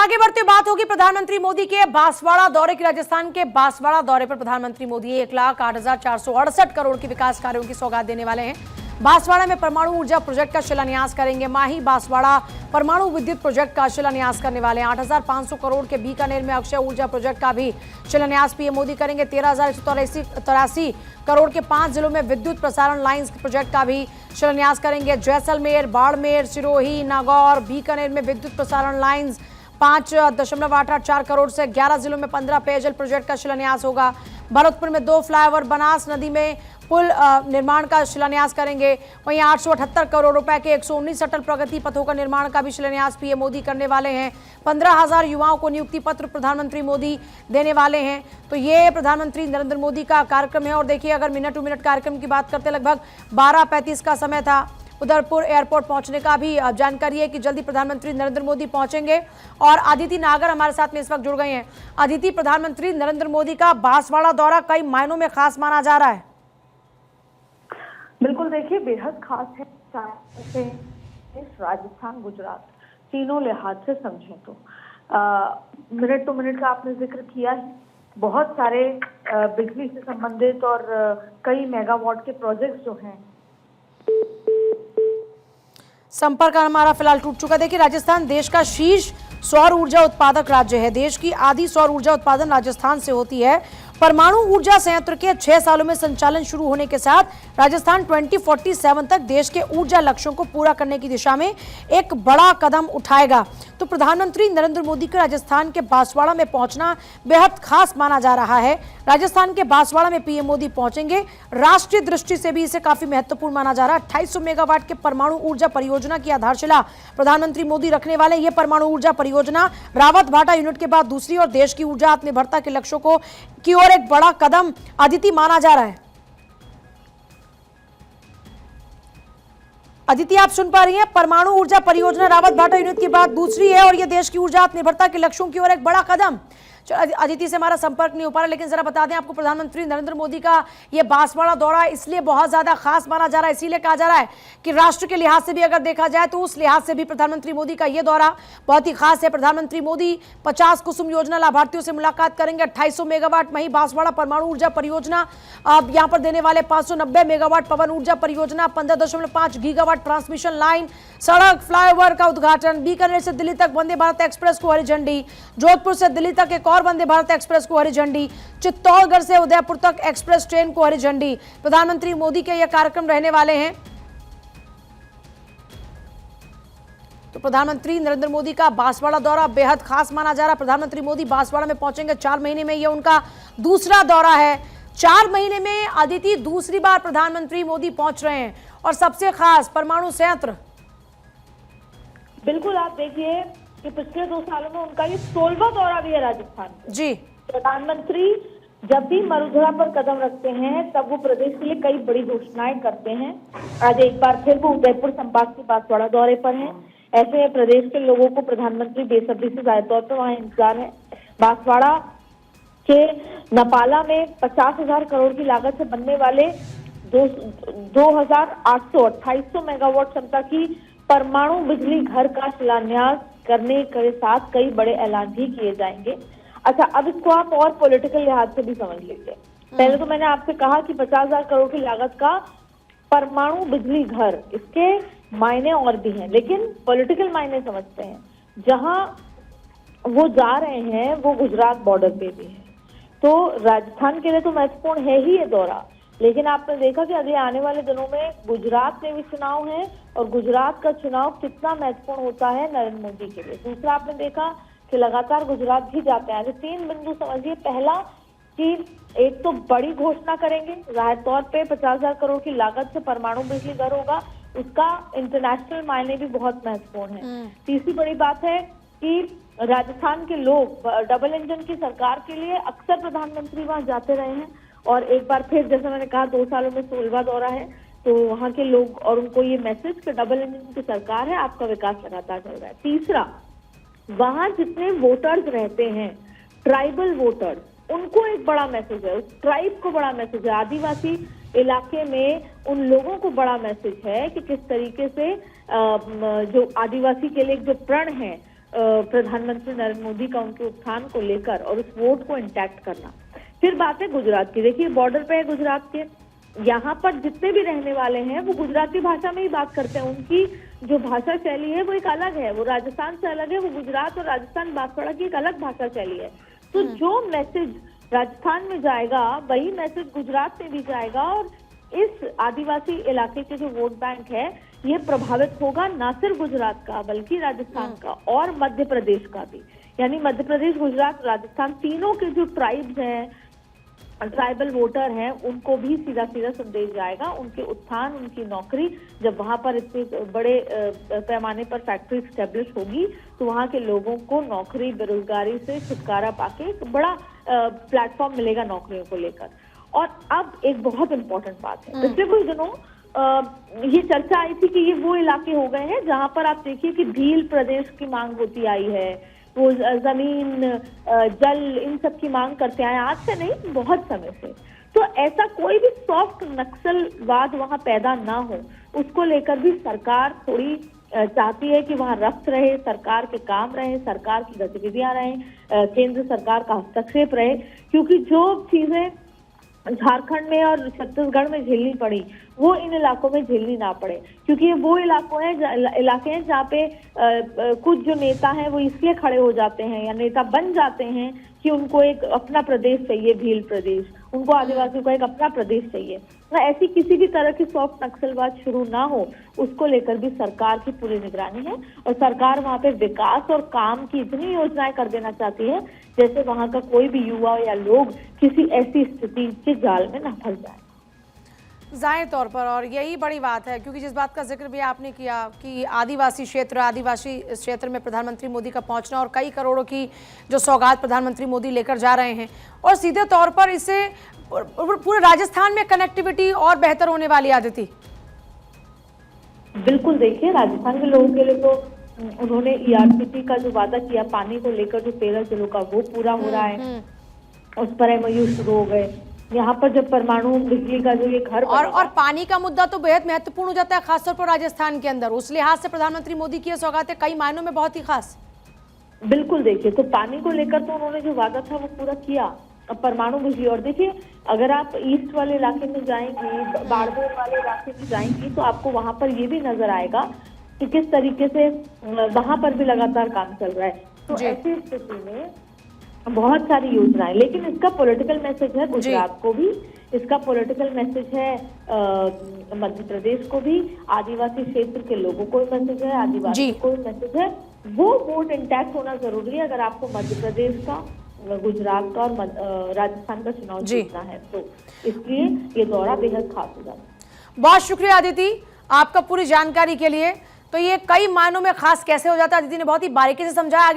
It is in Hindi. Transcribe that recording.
आगे बढ़ते बात होगी प्रधानमंत्री मोदी के बांसवाड़ा दौरे की। राजस्थान के बांसवाड़ा दौरे पर प्रधानमंत्री मोदी 1,08,468 करोड़ के विकास कार्यों की सौगात देने वाले हैं। बांसवाड़ा में परमाणु ऊर्जा प्रोजेक्ट का शिलान्यास करेंगे। माही बांसवाड़ा परमाणु विद्युत प्रोजेक्ट का शिलान्यास करने वाले हैं। 8,500 करोड़ के बीकानेर में अक्षय ऊर्जा प्रोजेक्ट का भी शिलान्यास पीएम मोदी करेंगे। 13,183 करोड़ के 5 जिलों में विद्युत प्रसारण लाइन्स प्रोजेक्ट का भी शिलान्यास करेंगे। जैसलमेर, बाड़मेर, सिरोही, नागौर, बीकानेर में विद्युत प्रसारण लाइन्स 5.884 करोड़ से 11 जिलों में 15 पेयजल प्रोजेक्ट का शिलान्यास होगा। भरतपुर में 2 फ्लाईओवर, बनास नदी में पुल निर्माण का शिलान्यास करेंगे। वहीं 878 करोड़ रुपए के 119 अटल प्रगति पथों का निर्माण का भी शिलान्यास पीएम मोदी करने वाले हैं। 15,000 युवाओं को नियुक्ति पत्र प्रधानमंत्री मोदी देने वाले हैं। तो ये प्रधानमंत्री नरेंद्र मोदी का कार्यक्रम है। और देखिए, अगर मिनट टू मिनट कार्यक्रम की बात करते, लगभग 12:35 का समय था। उदयपुर एयरपोर्ट पहुंचने का भी जानकारी है कि जल्दी प्रधानमंत्री नरेंद्र मोदी पहुंचेंगे। और अदिति नागर हमारे साथ में इस वक्त जुड़ गए हैं। अदिति, प्रधानमंत्री नरेंद्र मोदी का बांसवाड़ा दौरा कई मायनों में खास माना जा रहा है। बिल्कुल, देखिए बेहद खास है। चाहे राजस्थान, गुजरात तीनों लिहाज से समझें तो मिनट टू मिनट का आपने जिक्र किया है। बहुत सारे बिजली से संबंधित और कई मेगावाट के प्रोजेक्ट्स जो हैं। संपर्क हमारा फिलहाल टूट चुका है। देखिए, राजस्थान देश का शीर्ष सौर ऊर्जा उत्पादक राज्य है। देश की आधी सौर ऊर्जा उत्पादन राजस्थान से होती है। परमाणु ऊर्जा संयंत्र के 6 सालों में संचालन शुरू होने के साथ राजस्थान 2047 तक देश के ऊर्जा लक्ष्यों को पूरा करने की दिशा में एक बड़ा कदम उठाएगा। तो प्रधानमंत्री नरेंद्र मोदी का राजस्थान के बांसवाड़ा में पहुंचना बेहद खास माना जा रहा है। राजस्थान के बांसवाड़ा में पीएम मोदी पहुंचेंगे। राष्ट्रीय दृष्टि से भी इसे काफी महत्वपूर्ण माना जा रहा है। 250 मेगावाट के परमाणु ऊर्जा परियोजना की आधारशिला प्रधानमंत्री मोदी रखने वाले। ये परमाणु ऊर्जा परियोजना रावत भाटा यूनिट के बाद दूसरी और देश की ऊर्जा आत्मनिर्भरता के लक्ष्यों को की ओर एक बड़ा कदम अदिति माना जा रहा है। अदिति, आप सुन पा रही हैं? परमाणु ऊर्जा परियोजना रावत भाटा यूनिट के बाद दूसरी है और यह देश की ऊर्जा आत्मनिर्भरता के लक्ष्यों की ओर एक बड़ा कदम। अदिति से हमारा संपर्क नहीं हो पा रहा, लेकिन जरा बता दें आपको, प्रधानमंत्री नरेंद्र मोदी का ये बांसवाड़ा दौरा इसलिए बहुत ज्यादा खास माना जा रहा है, इसीलिए कहा जा रहा है कि राष्ट्र के लिहाज से भी अगर देखा जाए तो उस लिहाज से भी प्रधानमंत्री मोदी का ये दौरा बहुत ही खास है। प्रधानमंत्री मोदी 50 कुसुम योजना लाभार्थियों से मुलाकात करेंगे। 250 मेगावाट वहीं बांसवाड़ा परमाणु ऊर्जा परियोजना अब यहाँ पर देने वाले 590 मेगावाट पवन ऊर्जा परियोजना, 15.5 गीगावाट ट्रांसमिशन लाइन, सड़क, फ्लाईओवर का उद्घाटन, बीकानेर से दिल्ली तक वंदे भारत एक्सप्रेस को हरी झंडी, जोधपुर से दिल्ली तक एक और वंदे भारत एक्सप्रेस को हरी झंडी, चित्तौड़गढ़ से उदयपुर तक एक्सप्रेस ट्रेन को हरी झंडी। प्रधानमंत्री मोदी के यह कार्यक्रम रहने वाले हैं। तो प्रधानमंत्री नरेंद्र मोदी का बांसवाड़ा दौरा बेहद खास माना जा रहा है। प्रधानमंत्री मोदी बांसवाड़ा में पहुंचेंगे। 4 महीने में यह उनका दूसरा दौरा है। 4 महीने में अदिति दूसरी बार प्रधानमंत्री मोदी पहुंच रहे हैं और सबसे खास परमाणु संयंत्र। बिल्कुल, आप देखिए कि पिछले 2 सालों में उनका ये 16वां दौरा भी है राजस्थान जी। प्रधानमंत्री जब भी मरुधरा पर कदम रखते हैं तब वो प्रदेश के लिए कई बड़ी घोषणाएं करते हैं। आज एक बार फिर वो उदयपुर संभाग के बांसवाड़ा दौरे पर हैं। ऐसे में प्रदेश के लोगों को प्रधानमंत्री बेसब्री से जाहिर तौर पर वहाँ इंतजार है। बांसवाड़ा के नपाला में 50,000 करोड़ की लागत से बनने वाले 2,828 मेगावाट क्षमता की परमाणु बिजली घर का शिलान्यास करने के साथ कई बड़े ऐलान भी किए जाएंगे। अच्छा, अब इसको आप और पॉलिटिकल लिहाज से भी समझ लीजिए। पहले तो मैंने आपसे कहा कि 50,000 करोड़ की लागत का परमाणु बिजली घर, इसके मायने और भी हैं, लेकिन पॉलिटिकल मायने समझते हैं। जहां वो जा रहे हैं वो गुजरात बॉर्डर पे भी है, तो राजस्थान के लिए तो महत्वपूर्ण है ही ये दौरा। लेकिन आपने देखा कि अगले आने वाले दिनों में गुजरात में भी चुनाव है और गुजरात का चुनाव कितना महत्वपूर्ण होता है नरेंद्र मोदी के लिए। दूसरा, आपने देखा कि लगातार गुजरात भी जाते हैं। 3 बिंदु समझिए। पहला कि एक तो बड़ी घोषणा करेंगे, जाहिर तौर पे 50,000 करोड़ की लागत से परमाणु बिजली घर होगा, उसका इंटरनेशनल मायने भी बहुत महत्वपूर्ण है। तीसरी बड़ी बात है कि राजस्थान के लोग डबल इंजन की सरकार के लिए अक्सर प्रधानमंत्री वहां जाते रहे हैं और एक बार फिर जैसे मैंने कहा 2 सालों में 16वां दौरा है, तो वहां के लोग और उनको ये मैसेज कि डबल इंजन की सरकार है, आपका विकास लगातार चल रहा है। तीसरा, वहां जितने वोटर्स रहते हैं, ट्राइबल वोटर्स, उनको एक बड़ा मैसेज है, उस ट्राइब को बड़ा मैसेज है, आदिवासी इलाके में उन लोगों को बड़ा मैसेज है कि किस तरीके से जो आदिवासी के लिए जो प्रण है प्रधानमंत्री नरेंद्र मोदी का उनके उत्थान को लेकर और उस वोट को इंटैक्ट करना। फिर बात है गुजरात की। देखिए बॉर्डर पे है गुजरात के, यहाँ पर जितने भी रहने वाले हैं वो गुजराती भाषा में ही बात करते हैं। उनकी जो भाषा शैली है वो एक अलग है, वो राजस्थान से अलग है, वो गुजरात और राजस्थान बांसवाड़ा की एक अलग भाषा शैली है। तो जो मैसेज राजस्थान में जाएगा वही मैसेज गुजरात में भी जाएगा, और इस आदिवासी इलाके के जो वोट बैंक है ये प्रभावित होगा न सिर्फ गुजरात का बल्कि राजस्थान का और मध्य प्रदेश का भी। यानी मध्य प्रदेश, गुजरात, राजस्थान तीनों के जो ट्राइब्स हैं, ट्राइबल वोटर हैं, उनको भी सीधा सीधा संदेश जाएगा। उनके उत्थान, उनकी नौकरी, जब वहां पर इतने बड़े पैमाने पर फैक्ट्री स्टैब्लिश होगी तो वहां के लोगों को नौकरी, बेरोजगारी से छुटकारा पाके एक बड़ा प्लेटफॉर्म मिलेगा नौकरियों को लेकर। और अब एक बहुत इंपॉर्टेंट बात है, पिछले कुछ दिनों ये चर्चा आई थी कि ये वो इलाके हो गए हैं जहां पर आप देखिए कि भील प्रदेश की मांग होती आई है, वो जमीन, जल, इन सब की मांग करते आए, आज से नहीं बहुत समय से। तो ऐसा कोई भी सॉफ्ट नक्सलवाद वहां पैदा ना हो, उसको लेकर भी सरकार थोड़ी चाहती है कि वहां रफ्त रहे, सरकार के काम रहे, सरकार की गतिविधियां रहें, केंद्र सरकार का हस्तक्षेप रहे। क्योंकि जो चीजें झारखंड में और छत्तीसगढ़ में झेलनी पड़ी वो इन इलाकों में झेलनी ना पड़े, क्योंकि ये वो इलाके हैं जहाँ पे कुछ जो नेता हैं वो इसलिए खड़े हो जाते हैं या नेता बन जाते हैं कि उनको एक अपना प्रदेश चाहिए, भील प्रदेश, उनको आदिवासियों का एक अपना प्रदेश चाहिए। तो ऐसी किसी भी तरह की सॉफ्ट नक्सलवाद शुरू ना हो, उसको लेकर भी सरकार की पूरी निगरानी है। और सरकार वहाँ पे विकास और काम की इतनी योजनाएं कर देना चाहती है जैसे वहाँ का कोई भी युवा या लोग किसी ऐसी स्थिति के जाल में न फंस जाए। जाहिर तौर पर, और यही बड़ी बात है क्योंकि जिस बात का जिक्र भी आपने किया कि आदिवासी क्षेत्र में प्रधानमंत्री मोदी का पहुंचना और कई करोड़ों की जो सौगात प्रधानमंत्री मोदी लेकर जा रहे हैं, और सीधे तौर पर इससे पूरे राजस्थान में कनेक्टिविटी और बेहतर होने वाली आदिति। बिल्कुल, देखिए राजस्थान के लोगों के लिए तो उन्होंने ERCP का जो वादा किया पानी को लेकर जो 13 जिलों का, वो पूरा हो रहा है, उस पर MOU शुरू हो गए। यहाँ पर जब परमाणु बिजली का जो ये घर और पानी का मुद्दा तो बेहद महत्वपूर्ण हो जाता है, खासतौर पर राजस्थान के अंदर। उस लिहाज से प्रधानमंत्री मोदी की सौगातें कई मायनों में बहुत ही खास। बिल्कुल, देखिए तो पानी को लेकर तो उन्होंने जो वादा था वो पूरा किया। अब परमाणु बिजली, और देखिए अगर आप ईस्ट वाले इलाके में जाएंगी, बाड़मेर वाले इलाके में जाएंगी, तो आपको वहां पर ये भी नजर आएगा कि किस तरीके से वहां पर भी लगातार काम चल रहा है। तो ऐसी स्थिति में बहुत सारी योजनाएं, लेकिन इसका पॉलिटिकल मैसेज है गुजरात को भी, इसका पॉलिटिकल मैसेज है मध्य प्रदेश को भी, आदिवासी क्षेत्र के लोगों को भी मैसेज है, आदिवासी को भी मैसेज है। वो वोट इंटैक्ट होना जरूरी है अगर आपको मध्य प्रदेश का, गुजरात का और राजस्थान का चुनाव जीतना है, तो इसलिए ये दौरा बेहद खास हो जाता है। बहुत शुक्रिया अदिति आपका पूरी जानकारी के लिए। तो ये कई मायनों में खास कैसे हो जाता है, अदिति ने बहुत ही बारीकी से समझाया।